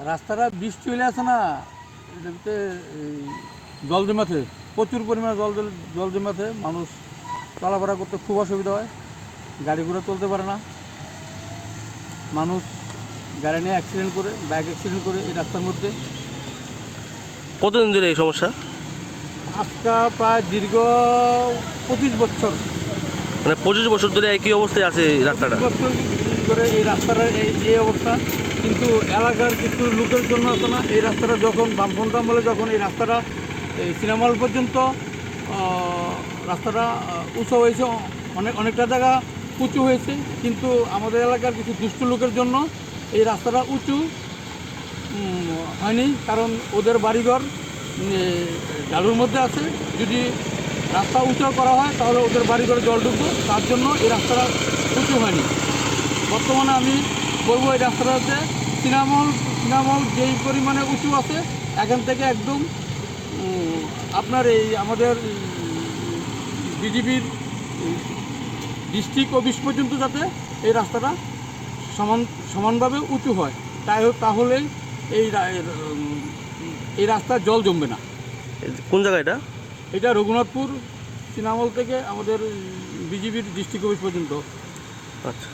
রাস্তাটা বৃষ্টি হলে আছে না, এটাতে জল জমাতে প্রচুর পরিমাণে জল জমাতে মানুষ চলাফেরা করতে খুব অসুবিধা হয়, গাড়ি ঘোড়া চলতে পারে না, মানুষ গাড়ি নিয়ে অ্যাক্সিডেন্ট করে, বাইক অ্যাক্সিডেন্ট করে এই রাস্তার মধ্যে। কতদিন ধরে এই সমস্যা? আজকা প্রায় দীর্ঘ 25 বছর, মানে 25 বছর ধরে একই অবস্থায় আছে এই রাস্তাটা। 25 বছর ধরে এই রাস্তাটার এই অবস্থা। কিন্তু এলাকার কিছু লোকের জন্য আছে না, এই রাস্তাটা যখন বামফ্রন্ট আমলে যখন এই রাস্তাটা এই সিনেমা হল পর্যন্ত রাস্তাটা উঁচু হয়েছে, অনেকটা জায়গা উঁচু হয়েছে, কিন্তু আমাদের এলাকার কিছু দুষ্ট লোকের জন্য এই রাস্তাটা উঁচু হয়নি, কারণ ওদের বাড়িঘর ঢালুর মধ্যে আছে। যদি রাস্তা উঁচু করা হয় তাহলে ওদের বাড়িঘরে জল ঢুকবে, তার জন্য এই রাস্তাটা উঁচু হয়নি। বর্তমানে আমি বলবো এই রাস্তাটাতে সিনেমা হল যেই পরিমাণে উঁচু আছে, এখান থেকে একদম আপনার এই আমাদের বিজিবির ডিস্ট্রিক্ট অফিস পর্যন্ত যাতে এই রাস্তাটা সমানভাবে উঁচু হয়, তাহলেই এই রাস্তায় জল জমবে না। কোন জায়গা এটা? এটা রঘুনাথপুর সিনেমা হল থেকে আমাদের বিজিবির ডিস্ট্রিক্ট অফিস পর্যন্ত। আচ্ছা।